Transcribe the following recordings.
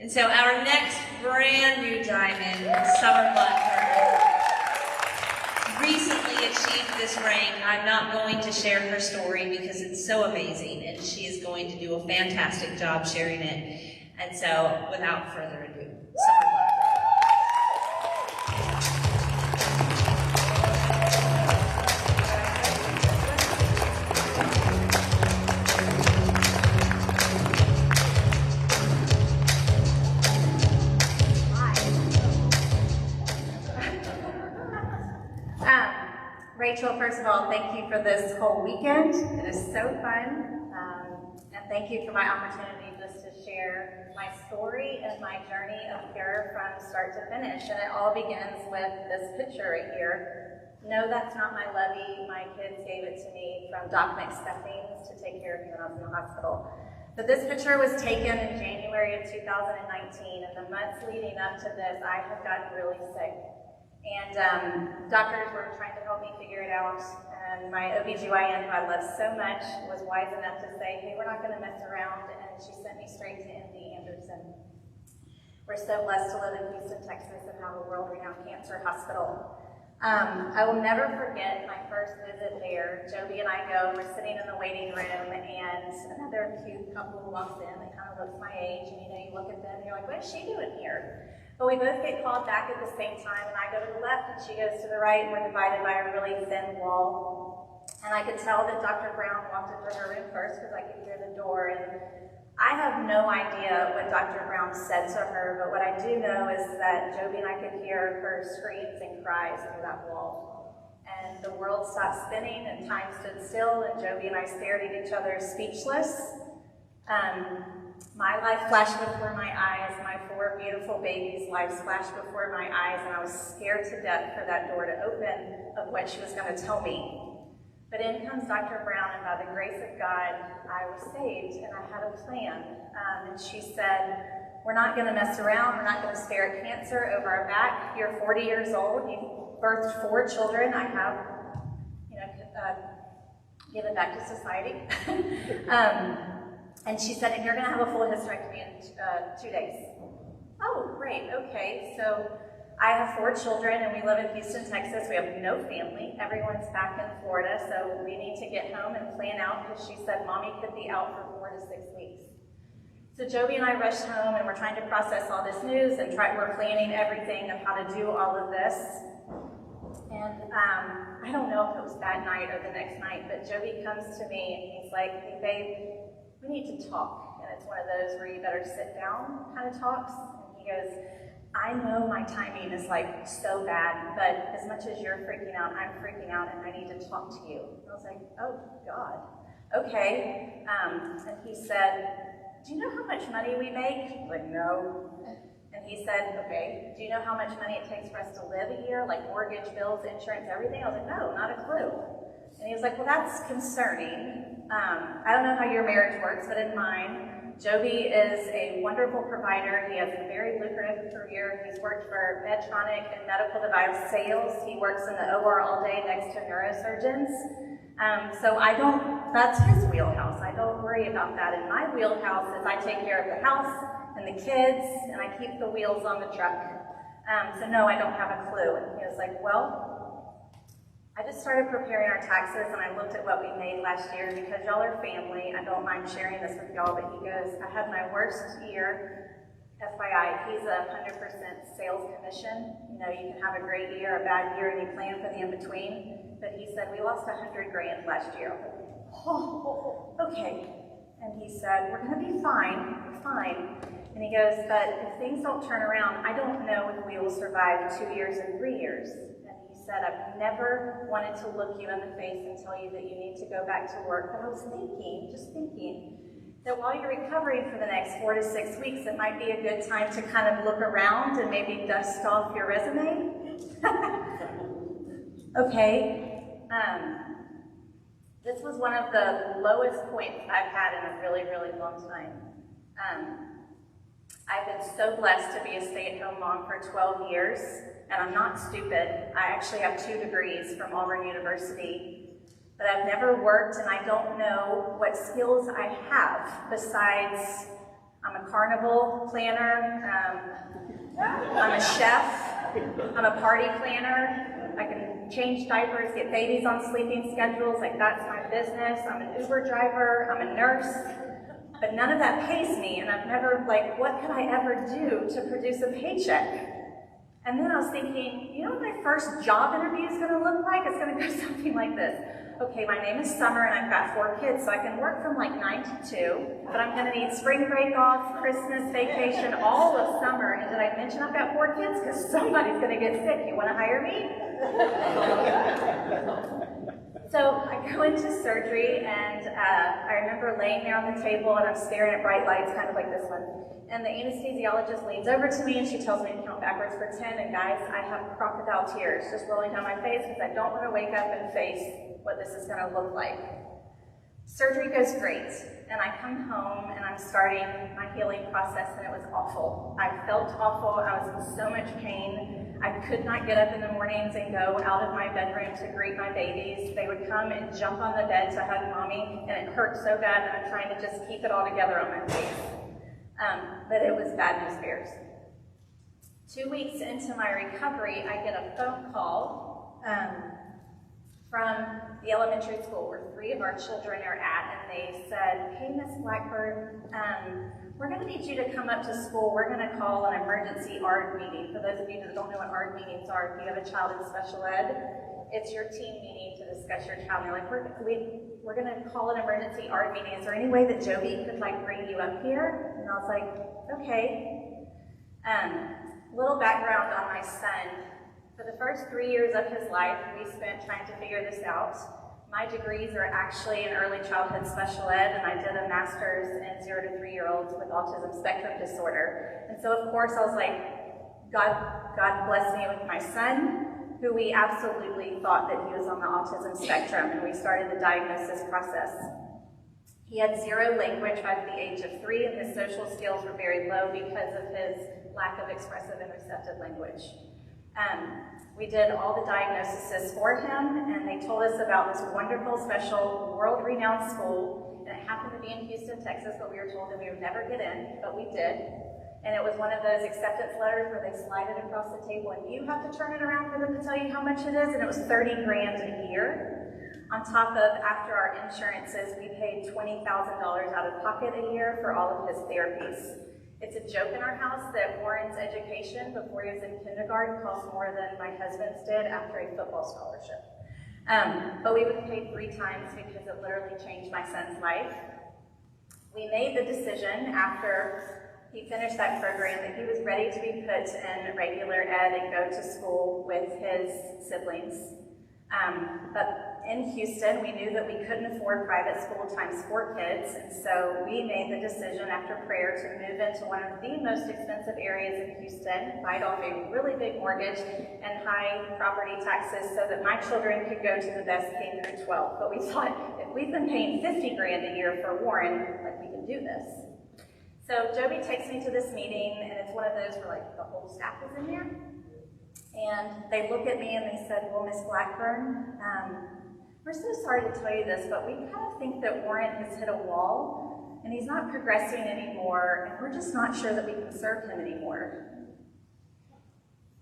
And so our next brand new diamond, Sommer Blackburn, recently achieved this rank. I'm not going to share her story because it's so amazing, and she is going to do a fantastic job sharing it. And so, without further ado, Sommer Blackburn. Rachel, first of all, thank you for this whole weekend. It is so fun. And thank you for my opportunity just to share my story and my journey of cure from start to finish. And it all begins with this picture right here. No, that's not my lovey. My kids gave it to me from Doc McStuffings to take care of me when I was in the hospital. But this picture was taken in January of 2019, and the months leading up to this, I had gotten really sick. And doctors were trying to help me figure it out, and my OBGYN, who I love so much, was wise enough to say, hey, we're not going to mess around, and she sent me straight to MD Anderson. We're so blessed to live in Houston, Texas, and have a world-renowned cancer hospital. I will never forget my first visit there. Joby and I go, and we're sitting in the waiting room, and another cute couple walks in that kind of looks my age, and you look at them, and you're like, what is she doing here? But we both get called back at the same time, and I go to the left, and she goes to the right, and we're divided by a really thin wall. And I could tell that Dr. Brown walked into her room first, because I could hear the door, and I have no idea what Dr. Brown said to her, but what I do know is that Joby and I could hear her screams and cries through that wall. And the world stopped spinning, and time stood still, and Joby and I stared at each other speechless. My life flashed before my eyes, my 4 beautiful babies' lives flashed before my eyes, and I was scared to death for that door to open of what she was going to tell me. But in comes Dr. Brown, and by the grace of God, I was saved, and I had a plan. And she said, we're not going to mess around, we're not going to stare at cancer over our back. You're 40 years old, you've birthed 4 children, I have, given back to society. And she said, and you're going to have a full hysterectomy in 2 days. Oh, great, okay. So I have 4 children, and we live in Houston, Texas. We have no family. Everyone's back in Florida, so we need to get home and plan out, because she said Mommy could be out for 4 to 6 weeks. So Joby and I rushed home, and we're trying to process all this news, and we're planning everything of how to do all of this. And I don't know if it was that night or the next night, but Joby comes to me, and he's like, hey, babe, we need to talk. And it's one of those where you better sit down kind of talks. And he goes, I know my timing is like so bad, but as much as you're freaking out, I'm freaking out, and I need to talk to you. And I was like, oh God, okay. And he said, do you know how much money we make? I was like, no. And he said, okay, do you know how much money it takes for us to live a year, like mortgage, bills, insurance, everything? I was like, no, not a clue. And he was like, well, that's concerning. I don't know how your marriage works, but in mine, Joby is a wonderful provider. He has a very lucrative career. He's worked for Medtronic and medical device sales. He works in the OR all day next to neurosurgeons. So that's his wheelhouse. I don't worry about that. In my wheelhouse is I take care of the house and the kids, and I keep the wheels on the truck. So no, I don't have a clue. And he was like, well, I just started preparing our taxes, and I looked at what we made last year, because y'all are family. I don't mind sharing this with y'all, but he goes, I had my worst year. FYI, he's 100% sales commission. You can have a great year, a bad year, and you plan for the in-between. But he said, we lost $100,000 last year. Oh, okay. And he said, we're going to be fine. We're fine. And he goes, but if things don't turn around, I don't know if we will survive 2 years and 3 years. Said, I've never wanted to look you in the face and tell you that you need to go back to work. But I was just thinking, that while you're recovering for the next 4 to 6 weeks, it might be a good time to kind of look around and maybe dust off your resume. Okay. This was one of the lowest points I've had in a really, really long time. I've been so blessed to be a stay-at-home mom for 12 years, and I'm not stupid. I actually have 2 degrees from Auburn University, but I've never worked, and I don't know what skills I have besides I'm a carnival planner. I'm a chef. I'm a party planner. I can change diapers, get babies on sleeping schedules. Like, that's my business. I'm an Uber driver. I'm a nurse. But none of that pays me, and I've never, like, what could I ever do to produce a paycheck? And then I was thinking, you know what my first job interview is going to look like? It's going to go something like this. Okay, my name is Summer, and I've got 4 kids, so I can work from like 9 to 2, but I'm going to need spring break off, Christmas vacation, all of summer. And did I mention I've got 4 kids? Because somebody's going to get sick. You want to hire me? So I go into surgery, and I remember laying there on the table, and I'm staring at bright lights, kind of like this one. And the anesthesiologist leans over to me, and she tells me to count backwards for 10. And guys, I have crocodile tears just rolling down my face because I don't want to wake up and face what this is going to look like. Surgery goes great, and I come home, and I'm starting my healing process, and it was awful. I felt awful. I was in so much pain. I could not get up in the mornings and go out of my bedroom to greet my babies. They would come and jump on the bed to hug mommy, and it hurt so bad that I'm trying to just keep it all together on my face. But it was bad news bears. 2 weeks into my recovery, I get a phone call from the elementary school where 3 of our children are at, and they said, hey, Miss Blackburn, we're going to need you to come up to school. We're going to call an emergency ARD meeting. For those of you that don't know what ARD meetings are, if you have a child in special ed, it's your team meeting to discuss your child. And they're like, we're going to call an emergency ARD meeting. Is there any way that Joby could like bring you up here? And I was like, okay. Little background on my son. For the first 3 years of his life, we spent trying to figure this out. My degrees are actually in early childhood special ed, and I did a master's in 0 to 3-year-olds with autism spectrum disorder. And so, of course, I was like, God bless me with my son, who we absolutely thought that he was on the autism spectrum, and we started the diagnosis process. He had 0 language by the age of 3, and his social skills were very low because of his lack of expressive and receptive language. We did all the diagnoses for him, and they told us about this wonderful, special, world-renowned school, and it happened to be in Houston, Texas, but we were told that we would never get in, but we did. And it was one of those acceptance letters where they slide it across the table, and you have to turn it around for them to tell you how much it is, and it was $30,000 a year. On top of, after our insurances, we paid $20,000 out of pocket a year for all of his therapies. It's a joke in our house that Warren's education before he was in kindergarten cost more than my husband's did after a football scholarship. But we would have paid 3 times because it literally changed my son's life. We made the decision after he finished that program that he was ready to be put in regular ed and go to school with his siblings. But in Houston, we knew that we couldn't afford private school times 4 kids, and so we made the decision after prayer to move into one of the most expensive areas in Houston, bite off a really big mortgage and high property taxes so that my children could go to the best K through 12. But we thought, if we've been paying $50,000 a year for Warren, like, we can do this. So Joby takes me to this meeting, and it's one of those where like the whole staff is in there. And they look at me and they said, well, Miss Blackburn, we're so sorry to tell you this, but we kind of think that Warren has hit a wall and he's not progressing anymore, and we're just not sure that we can serve him anymore.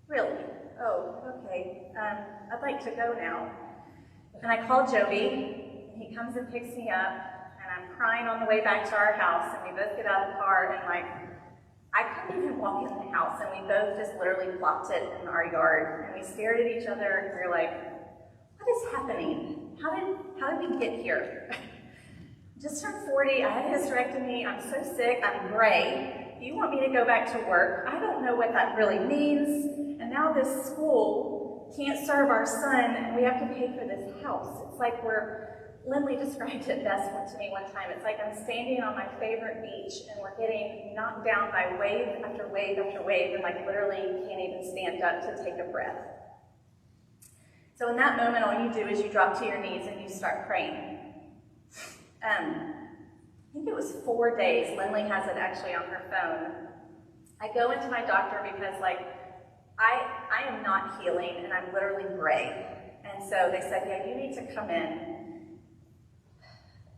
Really? Oh, okay. I'd like to go now. And I call Joby, and he comes and picks me up, and I'm crying on the way back to our house, and we both get out of the car, and like, I couldn't even walk in the house, and we both just literally plopped it in our yard, and we stared at each other, and we were like, what is happening? How did we get here? Just turned 40, I had a hysterectomy, I'm so sick, I'm gray. You want me to go back to work? I don't know what that really means. And now this school can't serve our son, and we have to pay for this house. It's like Lindley described it best to me one time. It's like I'm standing on my favorite beach, and we're getting knocked down by wave after wave after wave, and like literally can't even stand up to take a breath. So in that moment, all you do is you drop to your knees and you start praying. I think it was 4 days. Lindley has it actually on her phone. I go into my doctor because like, I am not healing, and I'm literally gray. And so they said, yeah, you need to come in.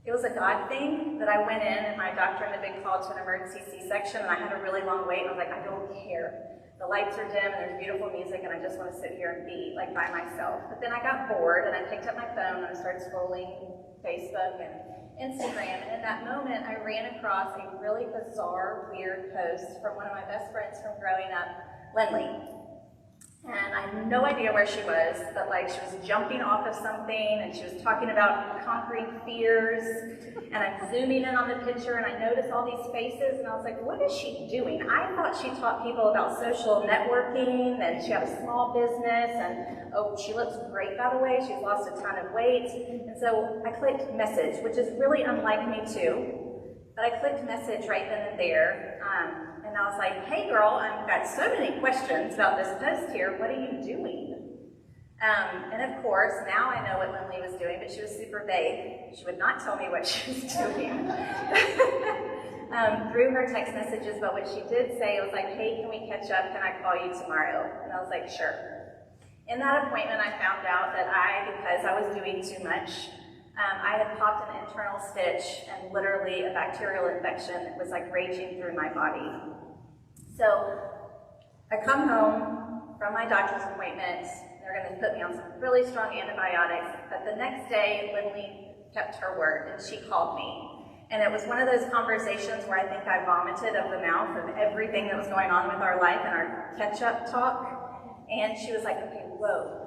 It was a God thing that I went in and my doctor had been called to an emergency C-section and I had a really long wait and I was like, I don't care. The lights are dim and there's beautiful music and I just want to sit here and be like by myself. But then I got bored and I picked up my phone and I started scrolling Facebook and Instagram, and in that moment I ran across a really bizarre, weird post from one of my best friends from growing up, Lindley. And I had no idea where she was, but like she was jumping off of something and she was talking about conquering fears, and I'm zooming in on the picture and I noticed all these faces and I was like, what is she doing? I thought she taught people about social networking and she had a small business and oh, she looks great by the way, she's lost a ton of weight. And so I clicked message, which is really unlike me too, but I clicked message right then and there. And I was like, hey girl, I've got so many questions about this post here, what are you doing? And of course, now I know what Lindley was doing, but she was super vague. She would not tell me what she was doing. Through her text messages, but what she did say was like, hey, can we catch up? Can I call you tomorrow? And I was like, sure. In that appointment, I found out that because I was doing too much, I had popped an internal stitch and literally a bacterial infection was like raging through my body. So I come home from my doctor's appointment, they're going to put me on some really strong antibiotics, but the next day Lindley kept her word and she called me. And it was one of those conversations where I think I vomited of the mouth of everything that was going on with our life and our catch-up talk. And she was like, okay, whoa.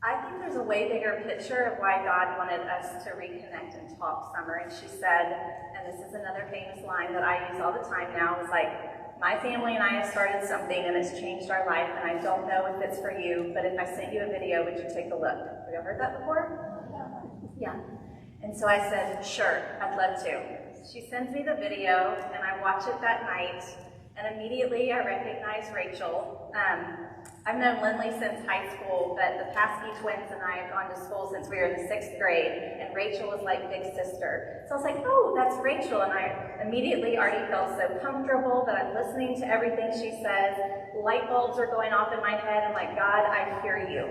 I think there's a way bigger picture of why God wanted us to reconnect and talk, Summer. And she said, and this is another famous line that I use all the time now, is like, my family and I have started something and it's changed our life and I don't know if it's for you, but if I sent you a video, would you take a look? Have you ever heard that before? Yeah. And so I said, sure, I'd love to. She sends me the video and I watch it that night and immediately I recognize Rachel. I've known Lindley since high school, but the Paskey twins and I have gone to school since we were in the 6th grade, and Rachel was like big sister. So I was like, oh, that's Rachel, and I immediately already felt so comfortable that I'm listening to everything she says. Light bulbs are going off in my head. I'm like, God, I hear you.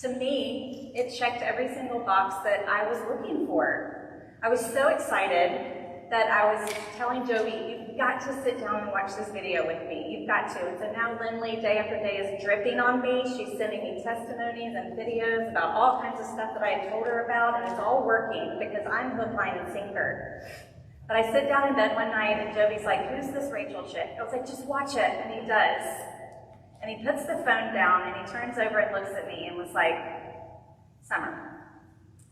To me, it checked every single box that I was looking for. I was so excited that I was telling Joby, you've got to sit down and watch this video with me. You've got to. And so now Lindley, day after day, is dripping on me. She's sending me testimonies and videos about all kinds of stuff that I had told her about, and it's all working because I'm hook, line, and sinker. But I sit down in bed one night, and Joby's like, who's this Rachel chick? I was like, just watch it. And he does. And he puts the phone down, and he turns over and looks at me and was like, Summer,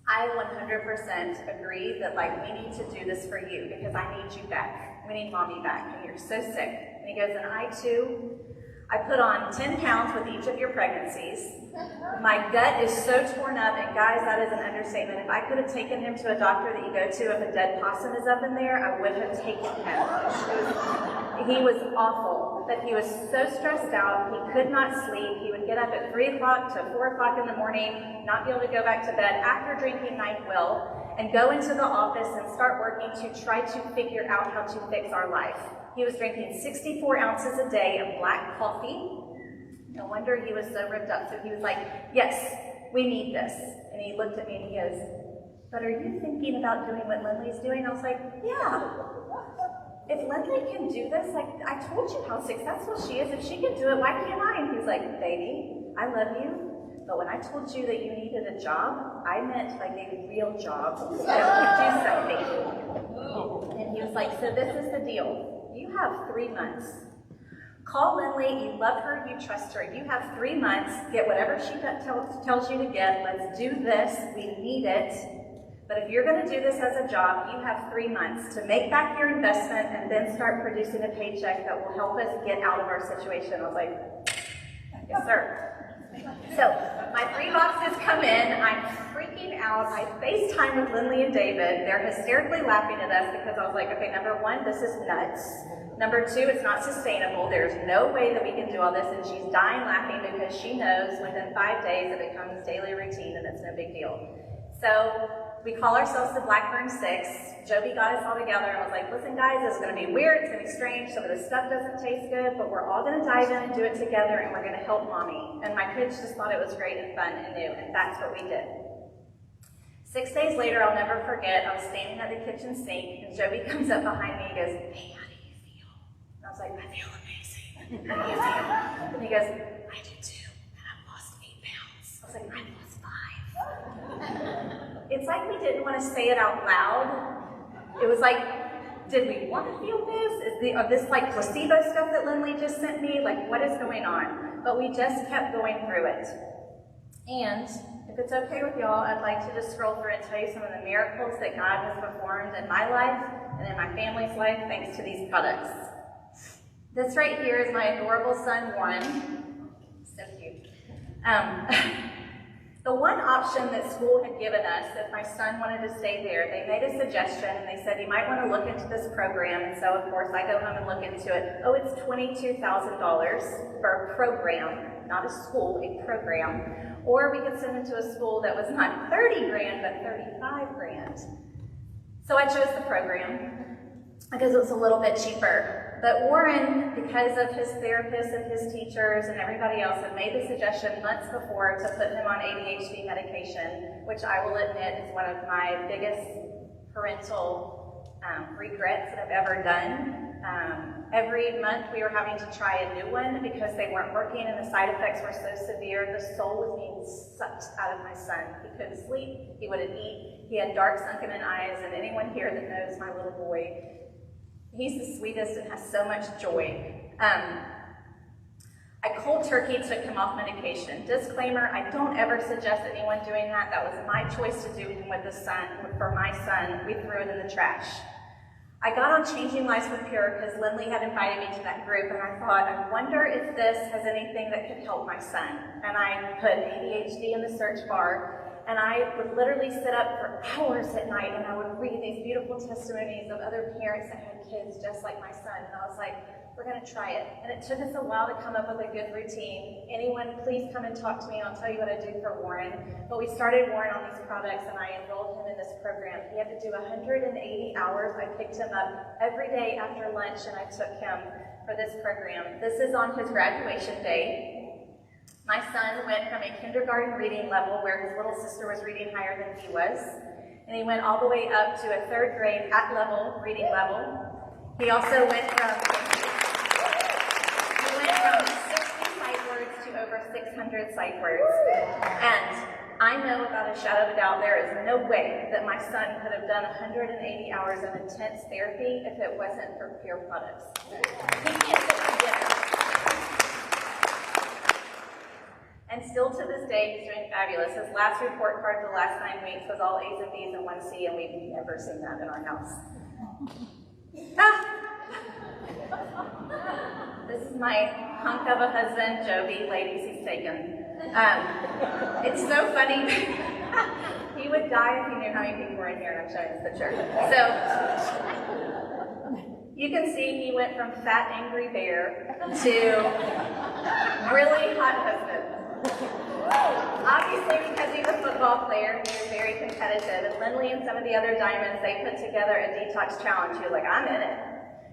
I 100% agree that like we need to do this for you because I need you back. We need mommy back and you're so sick. And he goes, and I too, I put on 10 pounds with each of your pregnancies. My gut is so torn up, and guys, that is an understatement. If I could have taken him to a doctor that you go to if a dead possum is up in there, I would have taken him. He was awful, but he was so stressed out, he could not sleep. He would get up at 3 o'clock to 4 o'clock in the morning, not be able to go back to bed after drinking NyQuil, and go into the office and start working to try to figure out how to fix our life. He was drinking 64 ounces a day of black coffee. No wonder he was so ripped up. So he was like, yes, we need this. And he looked at me and he goes, but are you thinking about doing what Lindley's doing? I was like, yeah. If Lindley can do this, like I told you how successful she is. If she can do it, why can't I? And he was like, baby, I love you. But when I told you that you needed a job, I meant like a real job that would do something. And he was like, so this is the deal. You have 3 months. Call Lindley, you love her, you trust her. You have 3 months, get whatever she tells you to get. Let's do this, we need it. But if you're gonna do this as a job, you have 3 months to make back your investment and then start producing a paycheck that will help us get out of our situation. I was like, yes sir. So my 3 boxes come in, I'm freaking out. I FaceTime with Lindley and David. They're hysterically laughing at us because I was like, okay, number 1, this is nuts. Number 2, it's not sustainable. There's no way that we can do all this. And she's dying laughing because she knows within 5 days it becomes daily routine and it's no big deal. So we call ourselves the Blackburn 6. Joby got us all together and was like, listen guys, this is going to be weird, it's going to be strange, some of this stuff doesn't taste good, but we're all going to dive in and do it together and we're going to help mommy. And my kids just thought it was great and fun and new, and that's what we did. 6 days later, I'll never forget, I was standing at the kitchen sink, and Joby comes up behind me and goes, "Hey, how do you feel?" And I was like, "I feel amazing." How do you feel? And he goes, "I do too, and I've lost 8 pounds. I was like, "I've lost 5. It's like we didn't want to say it out loud. It was like, did we want to feel this? Is this like placebo stuff that Lindley just sent me? Like, what is going on? But we just kept going through it. And if it's okay with y'all, I'd like to just scroll through and tell you some of the miracles that God has performed in my life and in my family's life thanks to these products. This right here is my adorable son, Warren. So cute. The one option that school had given us, if my son wanted to stay there, they made a suggestion and they said, "You might want to look into this program." And so, of course, I go home and look into it. Oh, it's $22,000 for a program, not a school, a program. Or we could send him to a school that was not 30 grand, but 35 grand. So I chose the program because it was a little bit cheaper. But Warren, because of his therapists and his teachers and everybody else, had made the suggestion months before to put him on ADHD medication, which I will admit is one of my biggest parental regrets that I've ever done. Every month we were having to try a new one because they weren't working and the side effects were so severe. The soul was being sucked out of my son. He couldn't sleep, he wouldn't eat, he had dark sunken in eyes, and anyone here that knows my little boy, he's the sweetest and has so much joy. I cold turkey took him off medication. Disclaimer, I don't ever suggest anyone doing that. That was my choice to do him with for my son. We threw it in the trash. I got on Changing Lives with Pure because Lindley had invited me to that group, and I thought, I wonder if this has anything that could help my son. And I put ADHD in the search bar, and I would literally sit up for hours at night and I would read these beautiful testimonies of other parents that had kids just like my son. And I was like, we're going to try it. And it took us a while to come up with a good routine. Anyone, please come and talk to me and I'll tell you what I do for Warren. But we started Warren on these products and I enrolled him in this program. He had to do 180 hours. I picked him up every day after lunch and I took him for this program. This is on his graduation day. My son went from a kindergarten reading level where his little sister was reading higher than he was, and he went all the way up to a 3rd grade reading level. He also went from 60 sight words to over 600 sight words. And I know without a shadow of a doubt there is no way that my son could have done 180 hours of intense therapy if it wasn't for Pure products. He can't sit for dinner. And still to this day, he's doing fabulous. His last report card for the last 9 weeks was all A's and B's and 1 C, and we've never seen that in our house. This is my hunk of a husband, Joby. Ladies, he's taken. It's so funny. He would die if he knew how many people were in here, and I'm showing this picture. So, you can see he went from fat, angry bear to really hot husband. Obviously, because he's a football player, he is very competitive. And Lindley and some of the other diamonds, they put together a detox challenge. He was like, "I'm in it."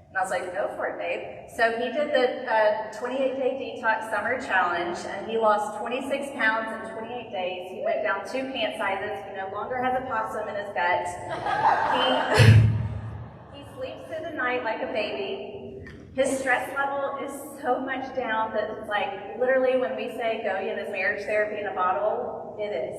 And I was like, "Go for it, babe." So he did the 28-day detox summer challenge, and he lost 26 pounds in 28 days. He went down 2 pant sizes. He no longer has a possum in his gut. He sleeps through the night like a baby. His stress level is so much down that it's like, literally when we say go get his marriage therapy in a bottle, it is.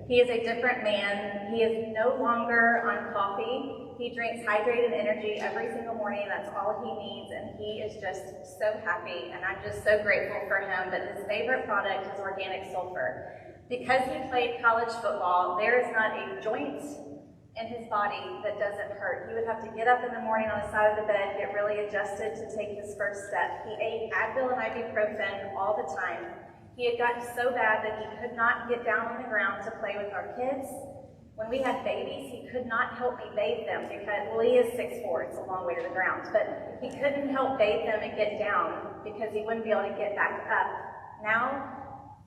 He is a different man. He is no longer on coffee. He drinks hydrated energy every single morning. That's all he needs, and he is just so happy, and I'm just so grateful for him. But his favorite product is organic sulfur. Because he played college football, there is not a joint in his body that doesn't hurt. He would have to get up in the morning on the side of the bed, get really adjusted to take his first step. He ate Advil and ibuprofen all the time. He had gotten so bad that he could not get down on the ground to play with our kids. When we had babies, he could not help me bathe them because, well, he is 6'4", it's a long way to the ground, but he couldn't help bathe them and get down because he wouldn't be able to get back up. Now,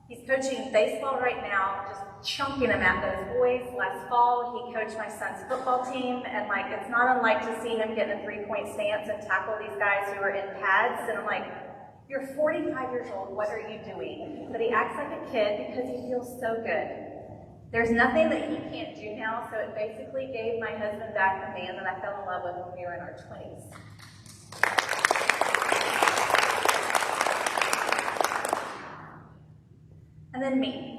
he's coaching baseball right now, just chunking them at those boys. Last fall, he coached my son's football team, and like, it's not unlike to see him get in a 3-point stance and tackle these guys who are in pads, and I'm like, you're 45 years old, what are you doing? But he acts like a kid because he feels so good. There's nothing that he can't do now, so it basically gave my husband back the man that I fell in love with when we were in our 20s. And then me.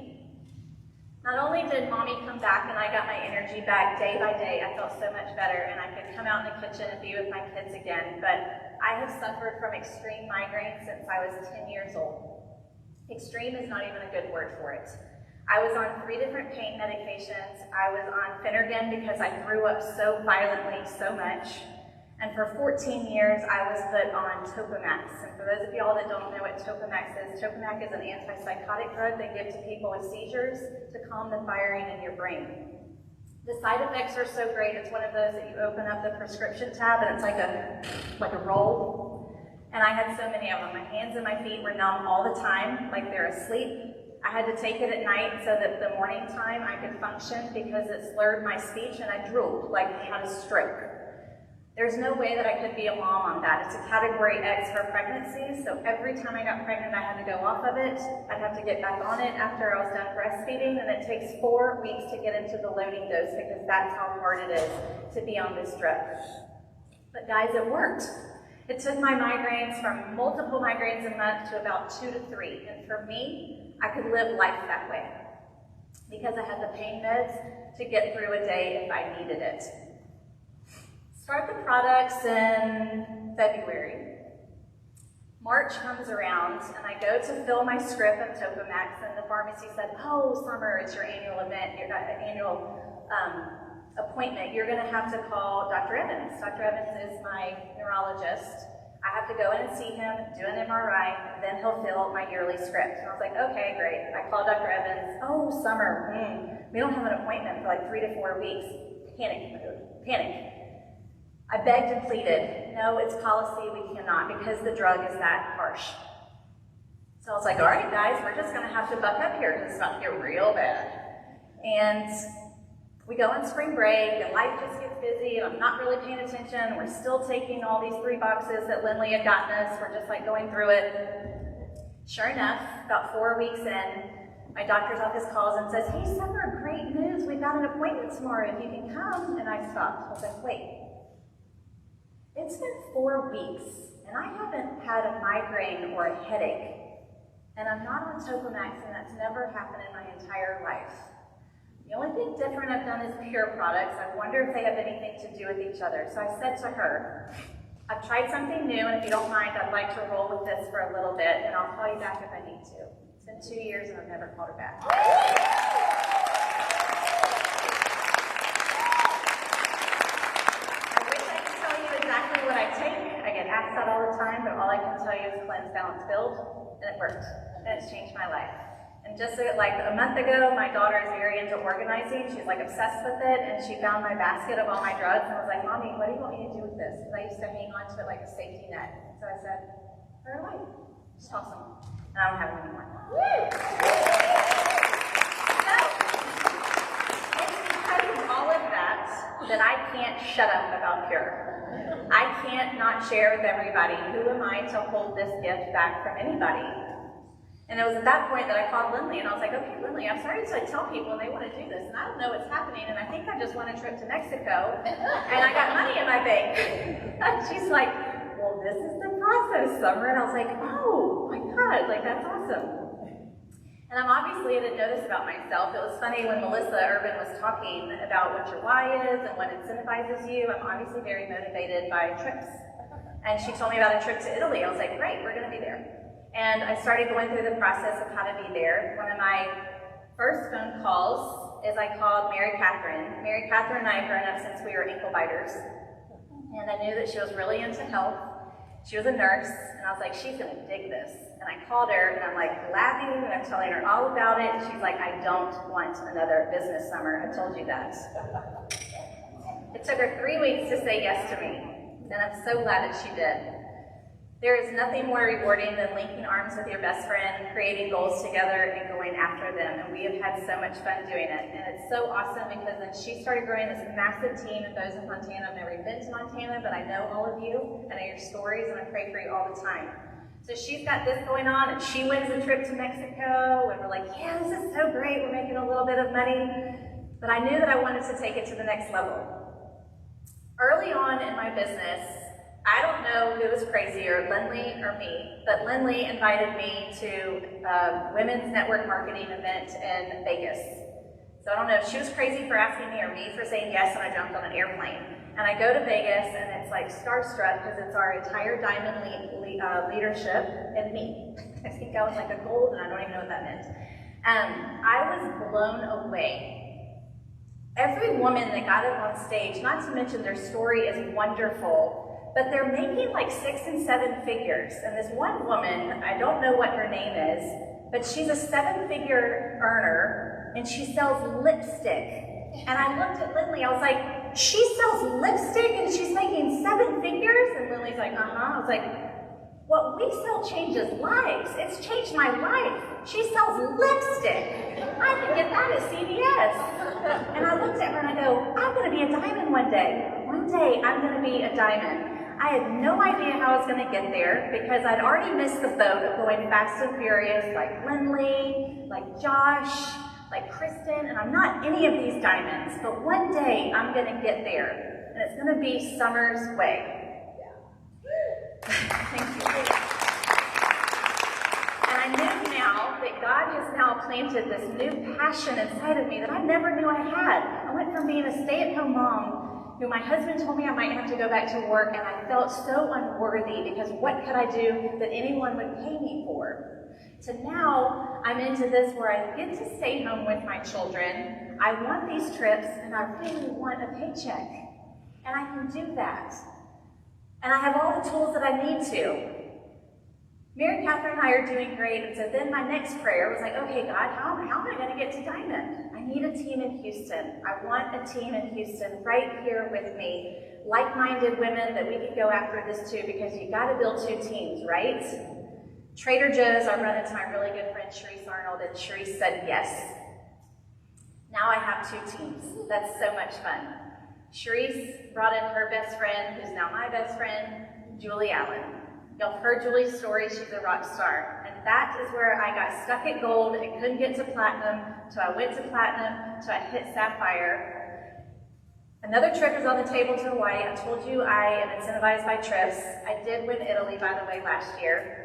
Not only did mommy come back and I got my energy back day by day, I felt so much better and I could come out in the kitchen and be with my kids again, but I have suffered from extreme migraines since I was 10 years old. Extreme is not even a good word for it. I was on 3 different pain medications. I was on Phenergan because I threw up so violently so much. And for 14 years, I was put on Topamax. And for those of y'all that don't know what Topamax is an antipsychotic drug they give to people with seizures to calm the firing in your brain. The side effects are so great. It's one of those that you open up the prescription tab and it's like a roll. And I had so many of them. My hands and my feet were numb all the time, like they're asleep. I had to take it at night so that the morning time I could function because it slurred my speech and I drooled like I had a stroke. There's no way that I could be a mom on that. It's a category X for pregnancy, so every time I got pregnant I had to go off of it. I'd have to get back on it after I was done breastfeeding, and it takes 4 weeks to get into the loading dose because that's how hard it is to be on this drug. But guys, it worked. It took my migraines from multiple migraines a month to about 2 to 3, and for me, I could live life that way because I had the pain meds to get through a day if I needed it. Start the products in February. March comes around and I go to fill my script of Topamax and the pharmacy said, oh, Sommer, it's your annual event, your annual appointment. You're gonna have to call Dr. Evans. Dr. Evans is my neurologist. I have to go in and see him, do an MRI, and then he'll fill my yearly script. And I was like, okay, great. I called Dr. Evans, oh, Sommer, we don't have an appointment for like 3 to 4 weeks. Panic. I begged and pleaded, no, it's policy, we cannot, because the drug is that harsh. So I was like, all right, guys, we're just gonna have to buck up here because it's about to get real bad. And we go on spring break, and life just gets busy, and I'm not really paying attention. We're still taking all these 3 boxes that Lindley had gotten us. We're just like going through it. Sure enough, about 4 weeks in, my doctor's office calls and says, hey, Sommer, great news, we've got an appointment tomorrow if you can come. And I stopped. I was like, wait. It's been 4 weeks, and I haven't had a migraine or a headache, and I'm not on Topamax, and that's never happened in my entire life. The only thing different I've done is Pure products. I wonder if they have anything to do with each other. So I said to her, I've tried something new, and if you don't mind, I'd like to roll with this for a little bit, and I'll call you back if I need to. It's been 2 years, and I've never called her back. What I take, I get asked that all the time, but all I can tell you is cleanse, balance, build, and it worked, and it's changed my life. And just like a month ago, my daughter is very into organizing. She's like obsessed with it, and she found my basket of all my drugs, and I was like, Mommy, what do you want me to do with this? Because I used to hang on to it like a safety net. So I said, throw it away. Just toss them. And I don't have them anymore. That I can't shut up about Pure. I can't not share with everybody. Who am I to hold this gift back from anybody? And it was at that point that I called Lindley and I was like, okay, Lindley, I've started to tell people and they want to do this and I don't know what's happening and I think I just won a trip to Mexico and I got money in my bank. And she's like, well, this is the process, Sommer. And I was like, oh my God, like that's awesome. And I'm obviously at a notice about myself. It was funny when Melissa Urban was talking about what your why is and what incentivizes you. I'm obviously very motivated by trips. And she told me about a trip to Italy. I was like, great, we're gonna be there. And I started going through the process of how to be there. One of my first phone calls is I called Mary Catherine. Mary Catherine and I have grown up since we were ankle biters. And I knew that she was really into health. She was a nurse, and I was like, she's gonna dig this. And I called her, and I'm like laughing, and I'm telling her all about it, and she's like, I don't want another business Sommer, I told you that. It took her 3 weeks to say yes to me, and I'm so glad that she did. There is nothing more rewarding than linking arms with your best friend, creating goals together, and going after them. And we have had so much fun doing it. And it's so awesome because then she started growing this massive team of those in Montana. I've never been to Montana, but I know all of you, and I know your stories, and I pray for you all the time. So she's got this going on, and she wins a trip to Mexico, and we're like, yeah, this is so great, we're making a little bit of money. But I knew that I wanted to take it to the next level. Early on in my business, I don't know who was crazier, Lindley or me, but Lindley invited me to a women's network marketing event in Vegas. So I don't know if she was crazy for asking me or me for saying yes, and I jumped on an airplane. And I go to Vegas, and it's like starstruck because it's our entire diamond leadership and me. I think I was like a gold, and I don't even know what that meant. I was blown away. Every woman that got up on stage, not to mention their story is wonderful, but they're making like 6 and 7 figures. And this one woman, I don't know what her name is, but she's a 7-figure earner, and she sells lipstick. And I looked at Lindley, I was like, she sells lipstick and she's making 7 figures? And Lindley's like, I was like, what we sell changes lives. It's changed my life. She sells lipstick. I can get that at CVS. And I looked at her and I go, I'm going to be a diamond one day. One day I'm going to be a diamond. I had no idea how I was going to get there because I'd already missed the boat of going fast and furious like Lindley, like Josh, like Kristen, and I'm not any of these diamonds, but one day I'm going to get there, and it's going to be Sommer's way. Thank you. And I know now that God has now planted this new passion inside of me that I never knew I had. I went from being a stay-at-home mom who my husband told me I might have to go back to work, and I felt so unworthy because what could I do that anyone would pay me for? So now I'm into this where I get to stay home with my children. I want these trips, and I really want a paycheck. And I can do that. And I have all the tools that I need to. Mary Catherine and I are doing great, and so then my next prayer was like, okay, God, how am I going to get to Diamond? I need a team in Houston. I want a team in Houston right here with me, like-minded women that we can go after this too, because you got to build 2 teams, right? Trader Joe's, I run into my really good friend Sharice Arnold, and Sharice said yes. Now I have 2 teams. That's so much fun. Sharice brought in her best friend, who's now my best friend, Julie Allen. Y'all have heard Julie's story, she's a rock star. And that is where I got stuck at gold and couldn't get to platinum, so I went to platinum, so I hit sapphire. Another trip is on the table to Hawaii. I told you I am incentivized by trips. I did win Italy, by the way, last year.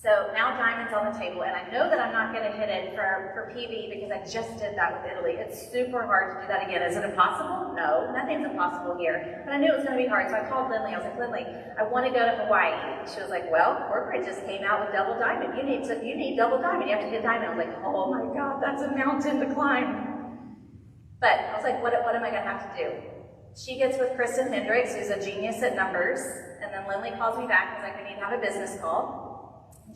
So now Diamond's on the table, and I know that I'm not going to hit it for PV because I just did that with Italy. It's super hard to do that again. Is it impossible? No, nothing's impossible here. But I knew it was going to be hard, so I called Lindley. I was like, Lindley, I want to go to Hawaii. She was like, well, corporate just came out with double diamond. You need double diamond. You have to get diamond. I was like, oh my God, that's a mountain to climb. But I was like, what am I going to have to do? She gets with Kristen Hendricks, who's a genius at numbers, and then Lindley calls me back and was like, we need to have a business call.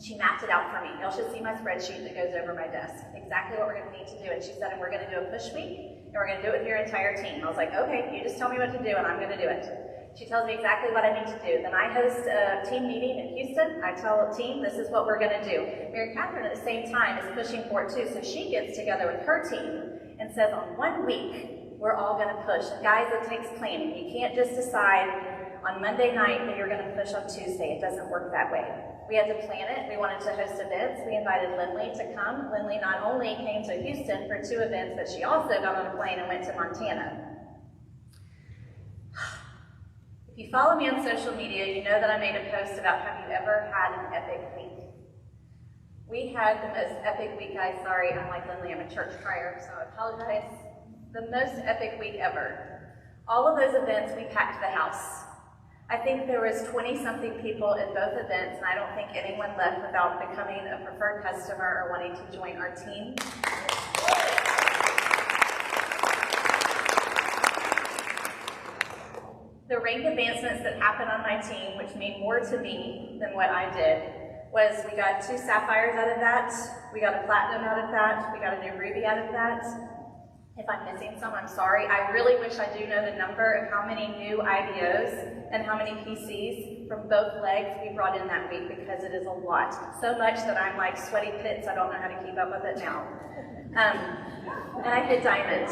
She mapped it out for me. Y'all should see my spreadsheet that goes over my desk. Exactly what we're going to need to do. And she said, and we're going to do a push week, and we're going to do it with your entire team. I was like, okay, you just tell me what to do, and I'm going to do it. She tells me exactly what I need to do. Then I host a team meeting in Houston. I tell the team, this is what we're going to do. Mary Catherine at the same time is pushing for it too. So she gets together with her team and says, on 1 week, we're all going to push. And guys, it takes planning. You can't just decide on Monday night that you're going to push on Tuesday. It doesn't work that way. We had to plan it. We wanted to host events. We invited Lindley to come. Lindley not only came to Houston for 2 events, but she also got on a plane and went to Montana. If you follow me on social media, you know that I made a post about have you ever had an epic week? We had the most epic week, guys. Sorry, I'm like Lindley, I'm a church crier, so I apologize. The most epic week ever. All of those events, we packed the house. I think there was 20-something people at both events, and I don't think anyone left without becoming a preferred customer or wanting to join our team. The rank advancements that happened on my team, which mean more to me than what I did, was we got 2 sapphires out of that, we got a platinum out of that, we got a new ruby out of that. If I'm missing some, I'm sorry. I really wish I do know the number of how many new IBOs and how many PCs from both legs we brought in that week, because it is a lot. So much that I'm like sweaty pits, I don't know how to keep up with it now. And I hit diamond.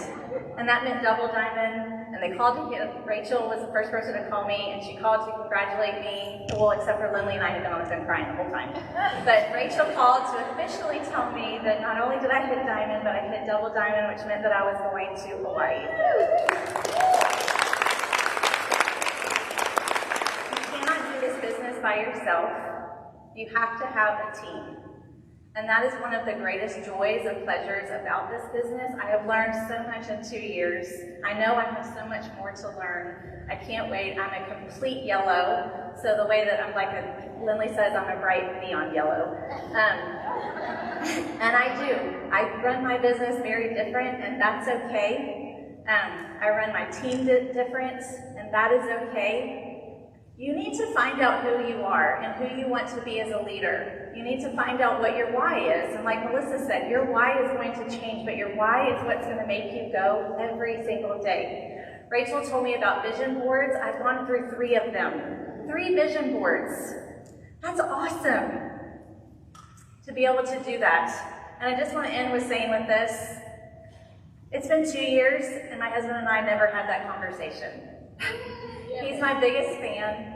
And that meant double diamond, and And they called to him. Rachel was the first person to call me, and she called to congratulate me. Well, except for Lindley and I had been crying the whole time. But Rachel called to officially tell me that not only did I hit diamond, but I hit double diamond, which meant that I was going to Hawaii. You cannot do this business by yourself. You have to have a team. And that is one of the greatest joys and pleasures about this business. I have learned so much in 2 years. I know I have so much more to learn. I can't wait. I'm a complete yellow. So the way that I'm Lindley says, I'm a bright neon yellow. And I do. I run my business very different, and that's okay. I run my team different, and that is okay. You need to find out who you are and who you want to be as a leader. You need to find out what your why is. And like Melissa said, your why is going to change, but your why is what's going to make you go every single day. Rachel told me about vision boards. I've gone through 3 of them. 3 vision boards. That's awesome to be able to do that. And I just want to end with saying with this, it's been 2 years, and my husband and I never had that conversation. He's my biggest fan.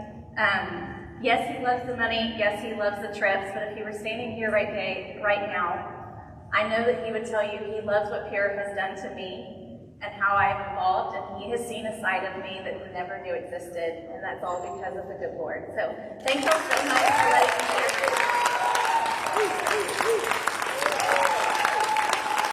Yes, he loves the money. Yes, he loves the trips. But if he were standing here right now, I know that he would tell you he loves what Pure has done to me and how I've evolved. And he has seen a side of me that he never knew existed. And that's all because of the good Lord. So thank you all so much for letting me